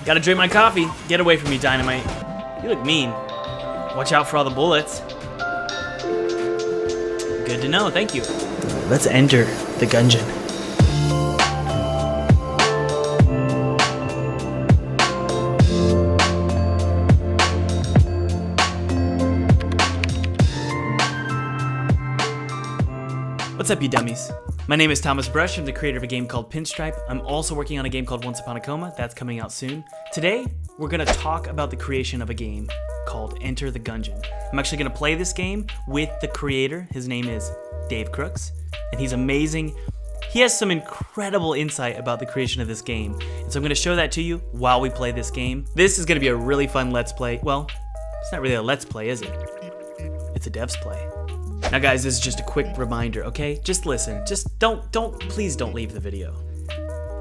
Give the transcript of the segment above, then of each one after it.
Gotta drink my coffee. Get away from me, Dynamite. You look mean. Watch out for all the bullets. Good to know, thank you. Let's enter the Gungeon. What's up, you dummies? My name is Thomas Brush. I'm the creator of a game called Pinstripe. I'm also working on a game called Once Upon a Coma. That's coming out soon. Today, we're going to talk about the creation of a game called Enter the Gungeon. I'm actually going to play this game with the creator. His name is Dave Crooks, and he's amazing. He has some incredible insight about the creation of this game, and so I'm going to show that to you while we play this game. This is going to be a really fun Let's Play. Well, it's not really a Let's Play, is it? It's a Devs Play. Now guys, this is just a quick reminder, okay? Just listen. Just please don't leave the video.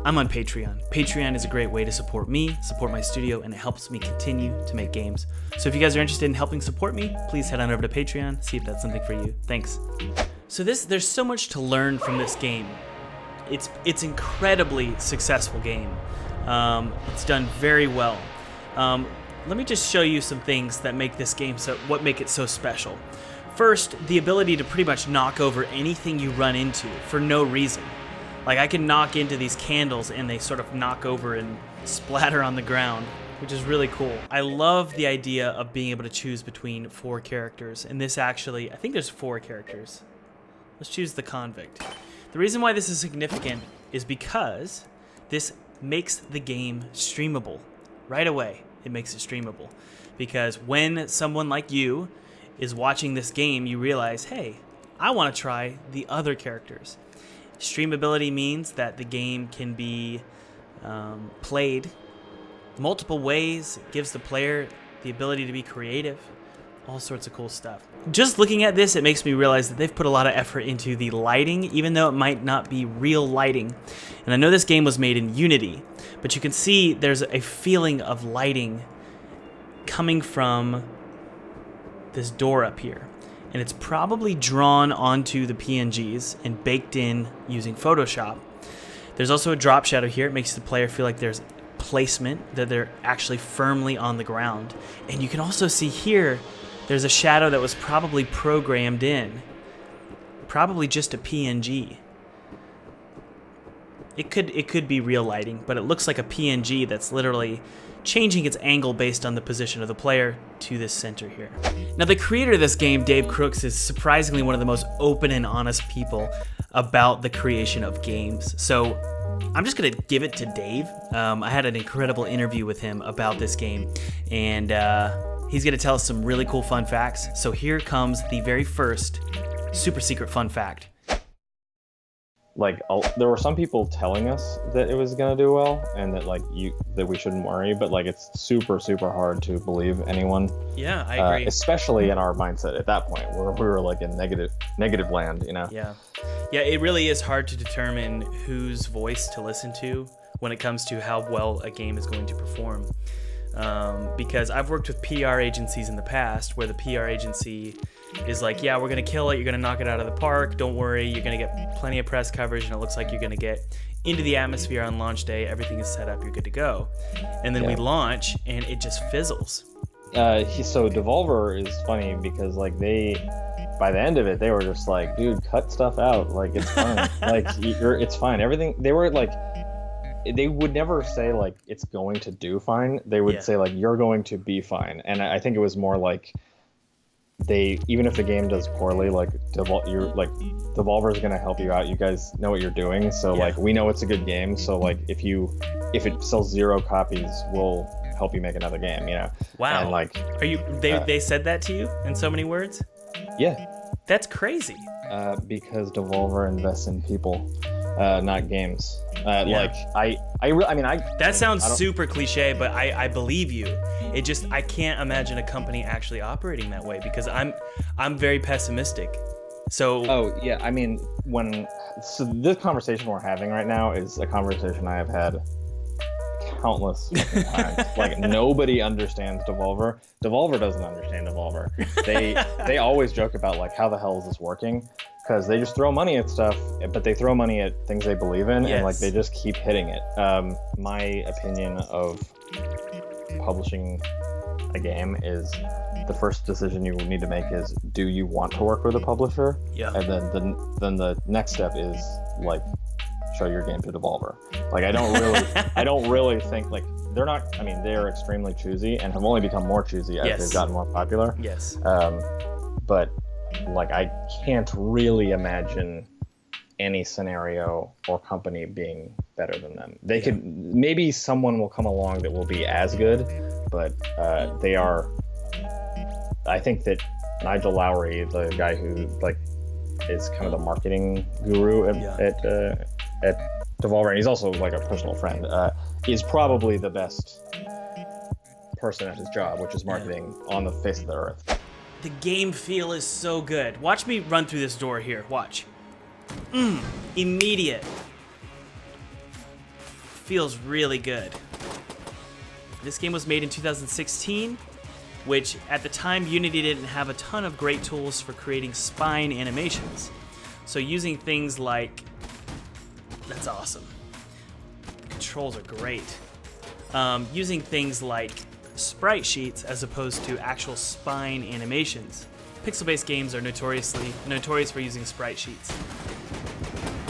I'm on Patreon. Patreon is a great way to support me, support my studio, and it helps me continue to make games. So if you guys are interested in helping support me, please head on over to Patreon, see if that's something for you. Thanks. So there's so much to learn from this game. It's incredibly successful game. It's done very well. Let me just show you some things that make this game what make it so special. First, the ability to pretty much knock over anything you run into for no reason. Like, I can knock into these candles and they sort of knock over and splatter on the ground, which is really cool. I love the idea of being able to choose between 4 characters, and this actually, I think there's 4 characters. Let's choose the convict. The reason why this is significant is because this makes the game streamable. Right away, it makes it streamable. Because when someone like you is watching this game, you realize, hey, I want to try the other characters. Streamability means that the game can be played multiple ways. It gives the player the ability to be creative, all sorts of cool stuff. Just looking at this, it makes me realize that they've put a lot of effort into the lighting, even though it might not be real lighting. And I know this game was made in Unity, but you can see there's a feeling of lighting coming from this door up here, and it's probably drawn onto the PNGs and baked in using Photoshop. There's also a drop shadow here. It makes the player feel like there's placement, that they're actually firmly on the ground. And you can also see here there's a shadow that was probably programmed in, probably just a PNG. It could be real lighting, but it looks like a PNG that's literally changing its angle based on the position of the player to this center here. Now, the creator of this game, Dave Crooks, is surprisingly one of the most open and honest people about the creation of games. So I'm just gonna give it to Dave. I had an incredible interview with him about this game, and he's gonna tell us some really cool fun facts. So here comes the very first super secret fun fact. Like, there were some people telling us that it was gonna do well, and that that we shouldn't worry. But like, it's super hard to believe anyone. Yeah, I agree. Especially in our mindset at that point, where we were like in negative land, you know. Yeah, it really is hard to determine whose voice to listen to when it comes to how well a game is going to perform. Because I've worked with PR agencies in the past where the PR agency is like, yeah, we're going to kill it, you're going to knock it out of the park, don't worry, you're going to get plenty of press coverage, and it looks like you're going to get into the atmosphere on launch day, everything is set up, you're good to go. And then we launch, and it just fizzles. So Devolver is funny because like by the end of it, they were just like, dude, cut stuff out, like it's fine. Like it's fine, everything. They were like, they would never say like it's going to do fine. They would say like, you're going to be fine. And I think it was more like, even if the game does poorly, like Devolver's gonna help you out. You guys know what you're doing, so like we know it's a good game. So like if it sells 0 copies, we'll help you make another game. You know? Wow. And like, are you? They said that to you in so many words? Yeah. That's crazy. Because Devolver invests in people, not games. Like I mean, that sounds super cliche, but I believe you. I can't imagine a company actually operating that way, because I'm very pessimistic. So yeah, I mean, this conversation we're having right now is a conversation I have had countless times. Like, nobody understands Devolver. Devolver doesn't understand Devolver. They always joke about like, how the hell is this working? because they just throw money at stuff, but they throw money at things they believe in, and like they just keep hitting it. My opinion of publishing a game is the first decision you need to make is, do you want to work with a publisher? Yeah. And then the next step is like, show your game to Devolver. Like I don't really think like they're not. I mean, they're extremely choosy and have only become more choosy as they've gotten more popular. Yes. But like I can't really imagine any scenario or company being better than them. They could, maybe someone will come along that will be as good, but they are. I think that Nigel Lowry, the guy who like is kind of the marketing guru at Devolver, and he's also like a personal friend, is probably the best person at his job, which is marketing on the face of the earth. The game feel is so good. Watch me run through this door here. Watch. Immediate. Feels really good. This game was made in 2016, which at the time Unity didn't have a ton of great tools for creating spine animations. So using things like, that's awesome. The controls are great. Using things like sprite sheets as opposed to actual spine animations. Pixel-based games are notorious for using sprite sheets.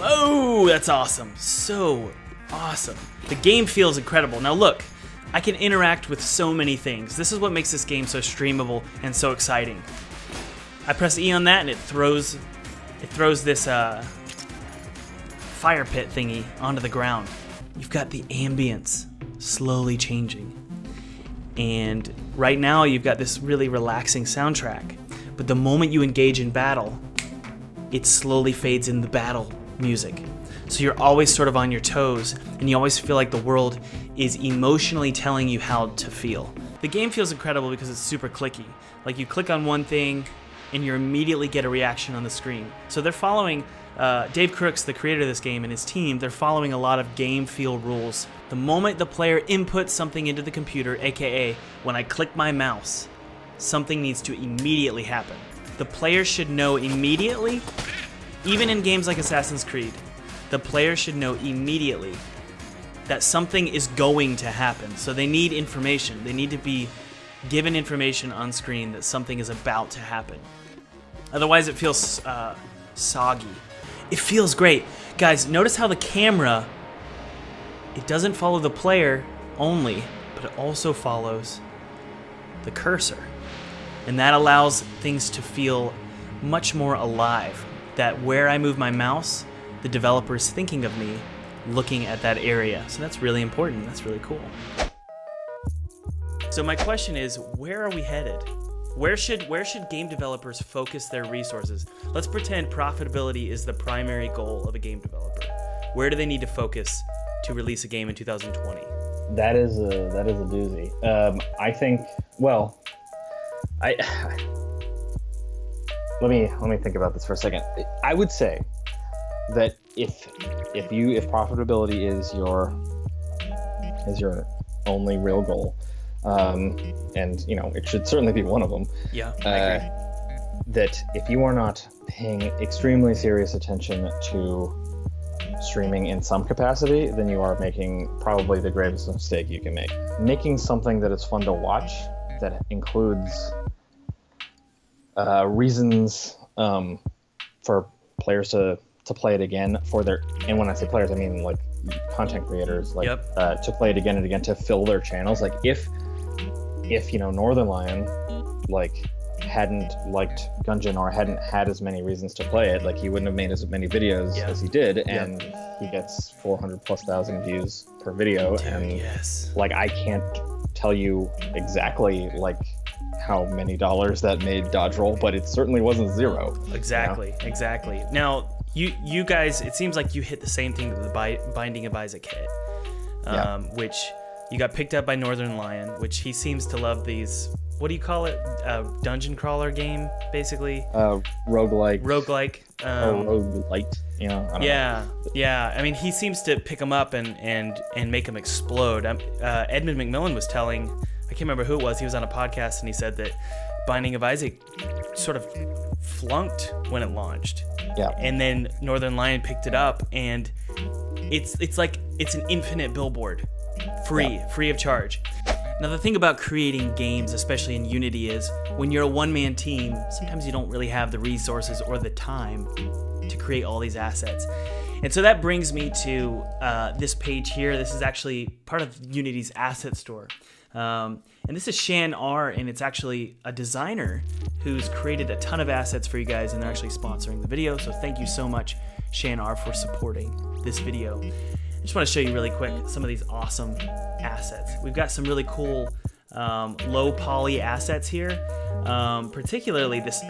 Whoa, that's awesome. So awesome. The game feels incredible. Now look, I can interact with so many things. This is what makes this game so streamable and so exciting. I press E on that and it throws this fire pit thingy onto the ground. You've got the ambience slowly changing. And right now you've got this really relaxing soundtrack. But the moment you engage in battle, it slowly fades in the battle music. So you're always sort of on your toes, and you always feel like the world is emotionally telling you how to feel. The game feels incredible because it's super clicky. Like you click on one thing, and you immediately get a reaction on the screen. So they're following, Dave Crooks, the creator of this game, and his team, they're following a lot of game feel rules. The moment the player inputs something into the computer, aka when I click my mouse, something needs to immediately happen. The player should know immediately, even in games like Assassin's Creed, the player should know immediately that something is going to happen. So they need information. They need to be given information on screen that something is about to happen. Otherwise it feels soggy. It feels great. Guys, notice how the camera, it doesn't follow the player only, but it also follows the cursor. And that allows things to feel much more alive. That where I move my mouse, the developer is thinking of me looking at that area. So that's really important. That's really cool. So my question is, where are we headed? Where should game developers focus their resources? Let's pretend profitability is the primary goal of a game developer. Where do they need to focus to release a game in 2020? That is a doozy. I think. Well, let me think about this for a second. I would say that if profitability is your only real goal, and you know it should certainly be one of them. Yeah, I agree. That if you are not paying extremely serious attention to streaming in some capacity, then you are making probably the greatest mistake you can make. Making something that is fun to watch, that includes reasons for players to play it again for their, and when I say players, I mean like content creators, like to play it again and again to fill their channels. Like if you know Northern Lion like hadn't liked Gungeon or hadn't had as many reasons to play it, like he wouldn't have made as many videos as he did, and he gets 400,000+ views per video. Dude, and like I can't tell you exactly like how many dollars that made Dodge Roll, but it certainly wasn't zero. Exactly. Now you guys, it seems like you hit the same thing that the Binding of Isaac hit, which you got picked up by Northern Lion, which he seems to love these, what do you call it, dungeon crawler game, basically? Rogue-like. Rogue-like. Rogue-lite, you know? I don't know. Yeah. I mean, he seems to pick them up and make them explode. Edmund McMillan was telling, I can't remember who it was, he was on a podcast and he said that Binding of Isaac sort of flunked when it launched. Yeah. And then Northern Lion picked it up, and it's like it's an infinite billboard, free of charge. Now the thing about creating games, especially in Unity, is when you're a one-man team, sometimes you don't really have the resources or the time to create all these assets. And so that brings me to this page here. This is actually part of Unity's asset store. And this is Shan R, and it's actually a designer who's created a ton of assets for you guys, and they're actually sponsoring the video. So thank you so much, Shan R, for supporting this video. I just want to show you really quick some of these awesome assets. We've got some really cool low poly assets here, particularly this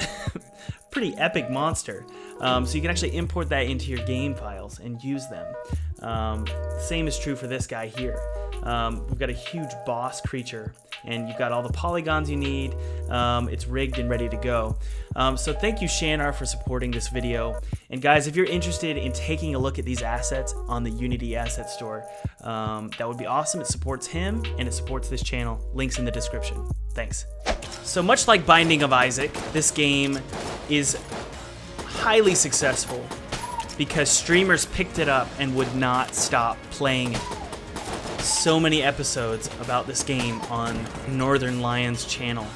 pretty epic monster. So you can actually import that into your game files and use them. Same is true for this guy here. We've got a huge boss creature, and you've got all the polygons you need. It's rigged and ready to go. So thank you, Shanar, for supporting this video. And guys, if you're interested in taking a look at these assets on the Unity Asset Store, that would be awesome. It supports him, and it supports this channel. Links in the description. Thanks. So much like Binding of Isaac, this game is highly successful because streamers picked it up and would not stop playing it. So many episodes about this game on Northern Lion's channel.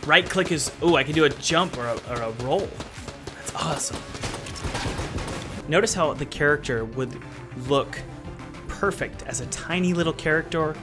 Right click is, oh, I can do a jump or a roll. That's awesome. Notice how the character would look perfect as a tiny little character,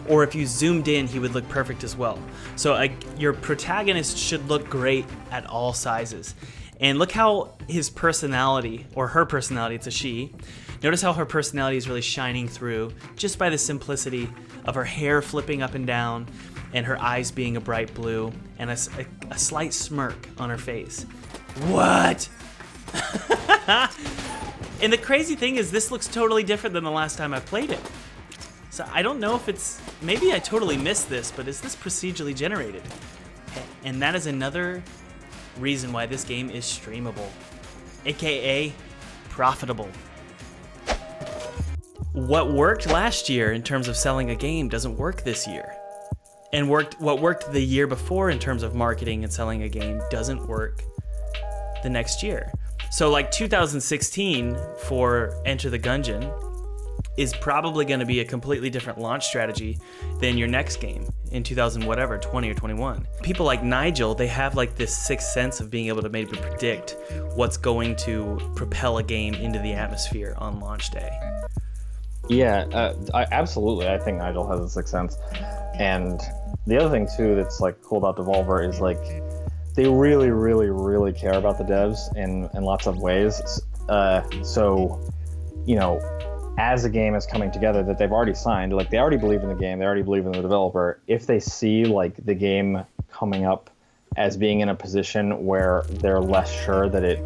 or if you zoomed in, he would look perfect as well. So your protagonist should look great at all sizes. And look how his personality, or her personality, it's a she. Notice how her personality is really shining through just by the simplicity of her hair flipping up and down and her eyes being a bright blue and a slight smirk on her face. What? And the crazy thing is this looks totally different than the last time I played it. So I don't know if it's, maybe I totally missed this, but is this procedurally generated? And that is another reason why this game is streamable, aka profitable. What worked last year in terms of selling a game doesn't work this year. And what worked the year before in terms of marketing and selling a game doesn't work the next year. So like 2016 for Enter the Gungeon is probably going to be a completely different launch strategy than your next game in 2020 or 21. People like Nigel, they have like this sixth sense of being able to maybe predict what's going to propel a game into the atmosphere on launch day. Yeah, absolutely. I think Nigel has a sixth sense. And the other thing too that's like cool about Devolver is like they really, really, really care about the devs in lots of ways. So, you know, as a game is coming together that they've already signed, like they already believe in the game, they already believe in the developer. If they see like the game coming up as being in a position where they're less sure that it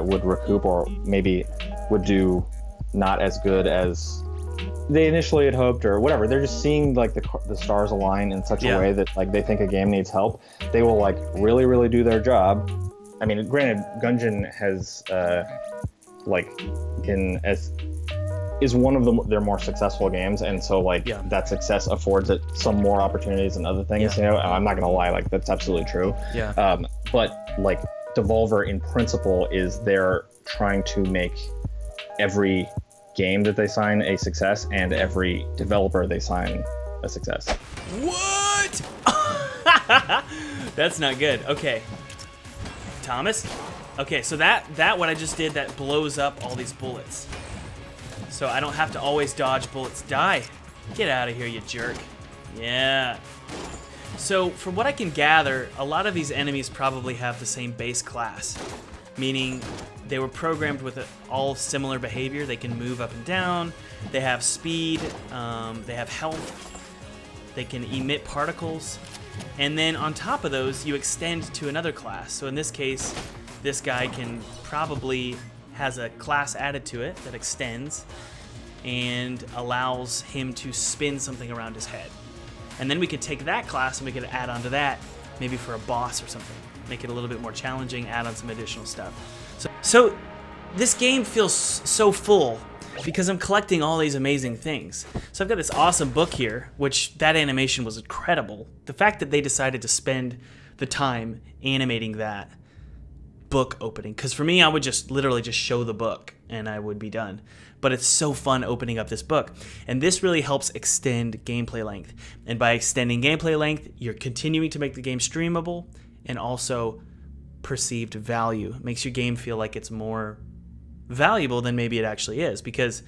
would recoup or maybe would do not as good as they initially had hoped or whatever, they're just seeing like the stars align in such a way that like they think a game needs help, they will like really, really do their job. I mean, granted, Gungeon has like been is one of their more successful games, and so like that success affords it some more opportunities and other things. You know, I'm not gonna lie, like that's absolutely true. But like Devolver in principle is they're trying to make every game that they sign a success and every developer they sign a success. What? That's not good. Okay, Thomas. Okay, so that what I just did, that blows up all these bullets. So I don't have to always dodge bullets. Die. Get out of here, you jerk. Yeah. So from what I can gather, a lot of these enemies probably have the same base class, meaning they were programmed with all similar behavior. They can move up and down. They have speed. They have health. They can emit particles. And then on top of those, you extend to another class. So in this case, this guy has a class added to it that extends and allows him to spin something around his head. And then we could take that class and we could add on to that, maybe for a boss or something. Make it a little bit more challenging, add on some additional stuff. So this game feels so full because I'm collecting all these amazing things. So I've got this awesome book here, which that animation was incredible. The fact that they decided to spend the time animating that book opening, because for me I would just literally just show the book and I would be done, but it's so fun opening up this book, and this really helps extend gameplay length, and by extending gameplay length you're continuing to make the game streamable and also perceived value. It makes your game feel like it's more valuable than maybe it actually is, because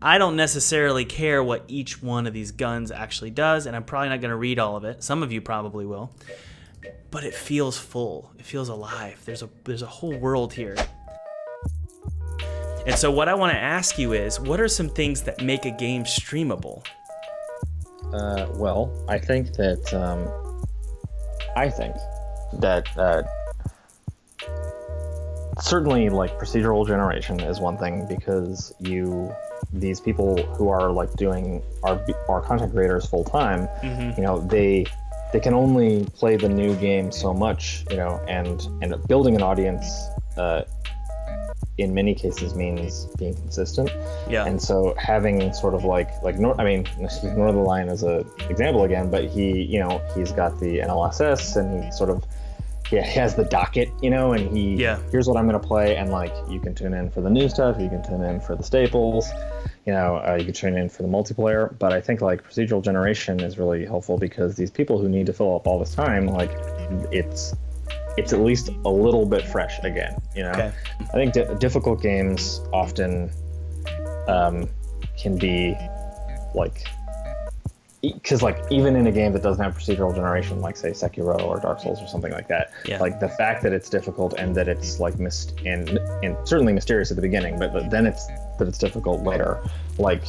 I don't necessarily care what each one of these guns actually does, and I'm probably not going to read all of it. Some of you probably will. But it feels full. It feels alive. There's a whole world here. And so what I want to ask you is, what are some things that make a game streamable? Well, I think that certainly like procedural generation is one thing, because these people who are like doing our content creators full time, you know, they can only play the new game so much, you know, and building an audience in many cases means being consistent. Yeah. And so having sort of like Northern Lion as a example again, but he's got the NLSS, and he has the docket, you know, and here's what I'm going to play, and like you can tune in for the new stuff, you can tune in for the staples, you know, you can tune in for the multiplayer. But I think like procedural generation is really helpful, because these people who need to fill up all this time, like it's at least a little bit fresh again, you know. Okay. I think difficult games often can be like, because like even in a game that doesn't have procedural generation, like say Sekiro or Dark Souls or something like that, like the fact that it's difficult and that it's like and certainly mysterious at the beginning, but then it's difficult later. Like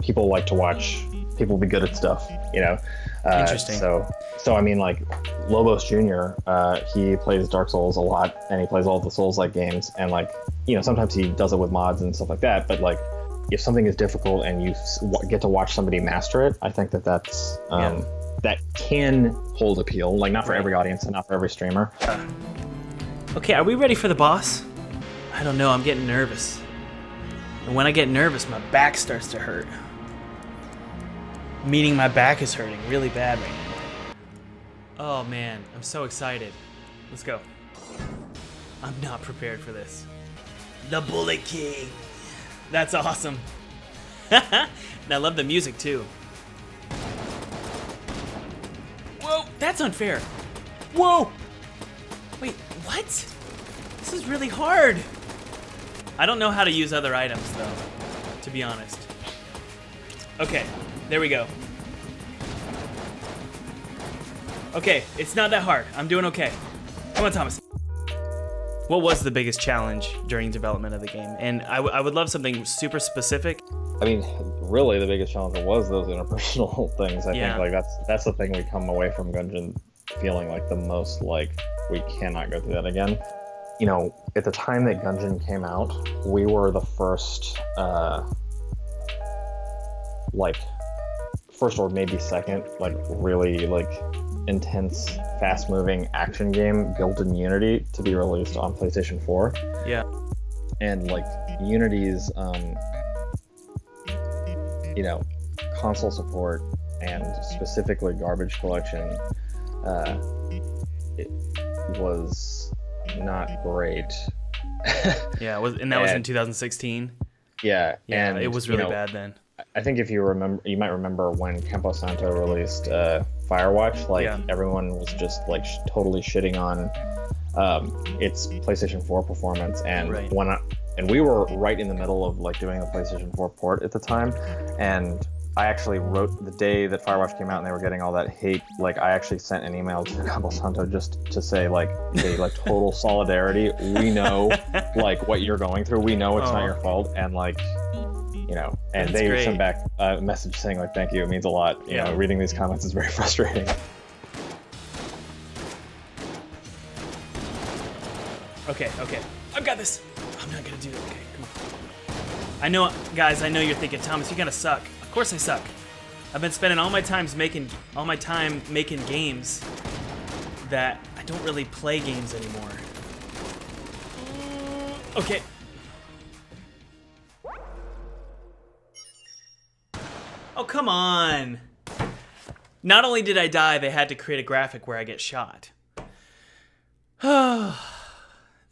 people like to watch people be good at stuff, you know. Interesting. So I mean, like Lobos Jr., he plays Dark Souls a lot, and he plays all the Souls-like games, and like, you know, sometimes he does it with mods and stuff like that, but like, if something is difficult and you get to watch somebody master it, I think that's that can hold appeal. Like not for every audience and not for every streamer. Okay, are we ready for the boss? I don't know, I'm getting nervous. And when I get nervous, my back starts to hurt. Meaning my back is hurting really bad right now. Oh man, I'm so excited. Let's go. I'm not prepared for this. The Bullet King. That's awesome. And I love the music too. Whoa, that's unfair. Whoa. Wait, what? This is really hard. I don't know how to use other items though, to be honest. Okay, there we go. Okay, it's not that hard. I'm doing okay. Come on, Thomas. What was the biggest challenge during development of the game? And I would love something super specific. I mean, really the biggest challenge was those interpersonal things. I think like that's the thing we come away from Gungeon feeling like the most like we cannot go through that again. You know, at the time that Gungeon came out, we were the first or maybe second, like really like intense, fast-moving action game built in Unity to be released on PlayStation 4. Yeah. And like Unity's you know, console support and specifically garbage collection, it was not great. Yeah, was in 2016. Yeah, and it was really bad then. I think if you might remember when Campo Santo released Firewatch, like everyone was just like totally shitting on its PlayStation 4 performance, and and we were right in the middle of like doing the PlayStation 4 port at the time, and I actually wrote the day that Firewatch came out and they were getting all that hate, like I actually sent an email to Campo Santo just to say like, hey, like total solidarity. We know like what you're going through. We know it's not your fault, and like, you know, and they sent back a message saying like, thank you, it means a lot. You know, reading these comments is very frustrating. Okay, I've got this. I'm not gonna do it. Okay, come on. I know, guys, I know you're thinking, Thomas, you gotta suck. Of course I suck. I've been spending all my time making games that I don't really play games anymore. Okay. Oh, come on. Not only did I die, they had to create a graphic where I get shot.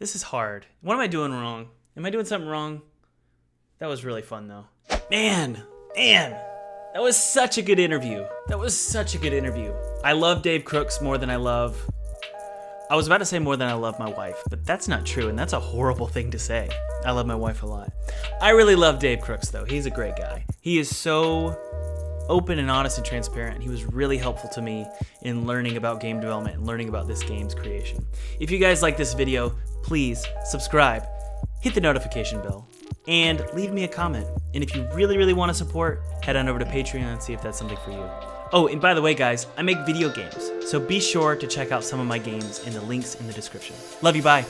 This is hard. What am I doing wrong? Am I doing something wrong? That was really fun though. Man, that was such a good interview. I love Dave Crooks more than I love... I was about to say more than I love my wife, but that's not true, and that's a horrible thing to say. I love my wife a lot. I really love Dave Crooks though. He's a great guy. He is so open and honest and transparent. He was really helpful to me in learning about game development and learning about this game's creation. If you guys like this video, please subscribe, hit the notification bell, and leave me a comment. And if you really want to support, head on over to Patreon and see if that's something for you. Oh, and by the way, guys, I make video games, so be sure to check out some of my games in the links in the description. Love you, bye.